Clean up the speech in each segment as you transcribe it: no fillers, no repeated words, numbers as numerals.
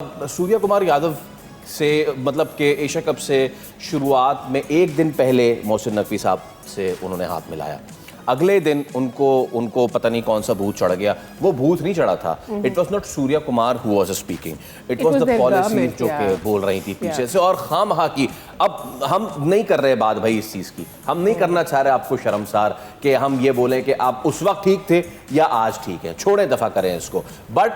सूर्या कुमार यादव से मतलब कि एशिया कप से शुरुआत में एक दिन पहले मोहसिन नकवी साहब से उन्होंने हाथ मिलाया। अगले दिन उनको पता नहीं कौन सा भूत चढ़ गया। वो भूत नहीं चढ़ा था। It was not Surya Kumar who was speaking, it was the policy जो कि बोल रही थी पीछे से। और खामखा की अब हम नहीं कर रहे बात भाई इस चीज़ की, हम नहीं करना चाह रहे आपको शर्मसार कि हम ये बोलें कि आप उस वक्त ठीक थे या आज ठीक है, छोड़ें, दफ़ा करें इसको। बट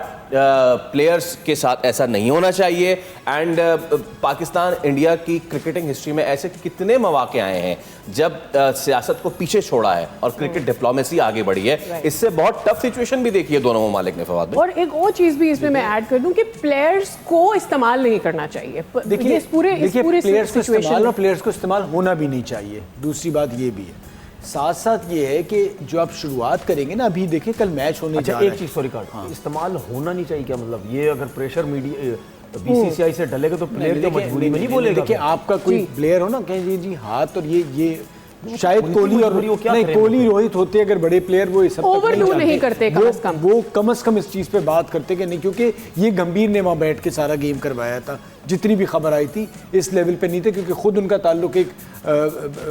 प्लेयर्स के साथ ऐसा नहीं होना चाहिए। एंड पाकिस्तान इंडिया की क्रिकेटिंग हिस्ट्री में ऐसे कितने मौके आए हैं जब सियासत को पीछे छोड़ा है और क्रिकेट डिप्लोमेसी आगे बढ़ी है। इससे बहुत टफ सिचुएशन भी देखी है दोनों ममालिक ने। फवाद, और एक और चीज़ भी इसमें मैं ऐड कर दूं कि प्लेयर्स को इस्तेमाल नहीं करना चाहिए। देखिए इस पूरे प्लेयर्स को इस्तेमाल और प्लेयर्स को इस्तेमाल होना भी नहीं चाहिए। दूसरी बात ये भी है, साथ साथ ये है कि जो आप शुरुआत करेंगे ना, अभी देखिए कल मैच होने जा रहा है। एक चीज सॉरी कार्ड, इस्तेमाल होना नहीं चाहिए क्या मतलब? ये अगर प्रेशर मीडिया बीसीसीआई से डलेगा तो प्लेयर तो मजबूरी में नहीं बोलेगा। देखिए आपका कोई प्लेयर हो ना, कहें जी हाथ और ये शायद कोहली और नहीं कोहली रोहित होते अगर बड़े प्लेयर वो सब ओवरडू नहीं करते, वो कम से कम इस चीज़ पे बात करते कि नहीं, क्योंकि ये गंभीर ने वहाँ बैठ के सारा गेम करवाया था। जितनी भी खबर आई थी इस लेवल पे नहीं थे, क्योंकि खुद उनका ताल्लुक एक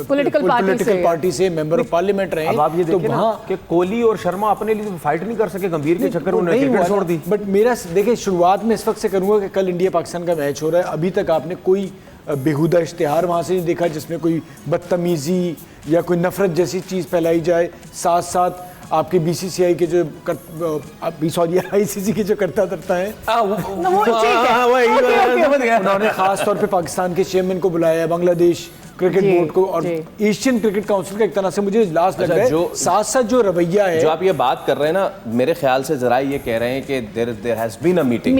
पॉलिटिकल पार्टी से मेंबर ऑफ पार्लियामेंट रहे। अब आप ये देखिए ना कि कोहली और शर्मा अपने लिए फाइट नहीं कर सके, गंभीर के चक्कर में क्रिकेट छोड़ दी। बट मेरा देखिए शुरुआत में इस वक्त से करूंगा कि कल इंडिया पाकिस्तान का मैच हो रहा है, अभी तक आपने कोई बेहुदा इश्तिहार वहाँ से नहीं देखा जिसमें कोई बदतमीजी या कोई नफरत जैसी चीज़ फैलाई जाए। साथ साथ आपके बीसीसीआई के जो सॉरी आईसीसी के जो करता धरता है, उन्होंने खास तौर पे पाकिस्तान के चेयरमैन को बुलाया, बांग्लादेश क्रिकेट बोर्ड को और एशियन क्रिकेट काउंसिल का एक तरह से मुझे लास्ट लग रहा है। साथ साथ जो रवैया है, जो आप ये बात कर रहे हैं ना, मेरे ख्याल से जरा ये कह रहे हैं कि there has been a meeting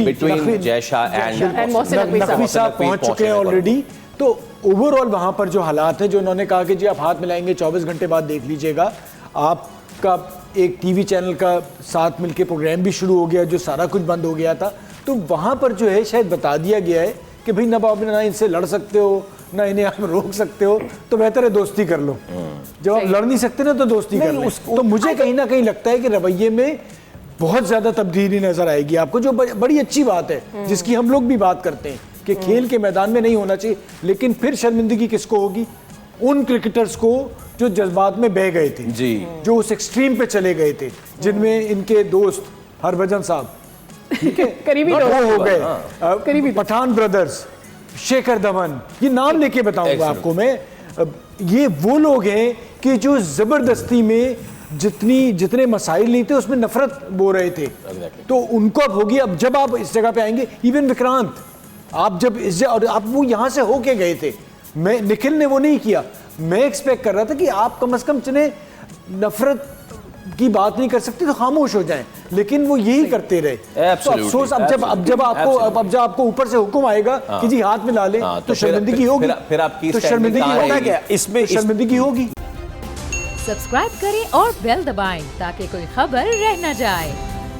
between Jay Shah and Naqvi साहब पहुंच चुके हैं ऑलरेडी। तो ओवरऑल वहां पर जो हालात हैं, जो उन्होंने कहा कि जी आप हाथ मिलाएंगे 24 घंटे बाद देख लीजिएगा, आपका एक टीवी चैनल का साथ मिलके प्रोग्राम भी शुरू हो गया, जो सारा कुछ बंद हो गया था। तो वहां पर जो है शायद बता दिया गया है कि भाई ना इनसे लड़ सकते हो ना इन्हें आप रोक सकते हो, तो बेहतर है दोस्ती कर लो। जब आप लड़ नहीं सकते ना तो दोस्ती कर लो। तो मुझे कहीं ना कहीं लगता है कि रवैये में बहुत ज्यादा तब्दीली नजर आएगी आपको, जो बड़ी अच्छी बात है, जिसकी हम लोग भी बात करते हैं कि खेल के मैदान में नहीं होना चाहिए। लेकिन फिर शर्मिंदगी किसको होगी? उन क्रिकेटर्स को जो जज्बात में बह गए थे जी, जो उस एक्सट्रीम पे चले गए थे, जिनमें इनके दोस्त हरभजन साहब ठीक है करीबी हो गए, पठान ब्रदर्स, शेखर धवन, ये नाम लेके बताऊंगा आपको मैं। ये वो लोग हैं कि जो जबरदस्ती में जितने मसाइल नहीं थे उसमें नफरत बो रहे थे। तो उनको अब होगी। अब जब आप इस जगह पे आएंगे, इवन विक्रांत, आप जब और आप वो यहाँ से होके गए थे, मैं निखिल ने वो नहीं किया। मैं एक्सपेक्ट कर रहा था कि आप कम से कम चने नफरत की बात नहीं कर सकते तो खामोश हो जाएं, लेकिन वो यही करते रहे। तो अफसोस अब जब आपको ऊपर से हुक्म आएगा कि जी हाथ मिला लें, तो शर्मिंदगी होगी। फिर आपकी तो शर्मिंदगी होना क्या, इसमें शर्मिंदगी होगी। सब्सक्राइब करें और बेल दबाएं ताकि कोई खबर रह न जाए।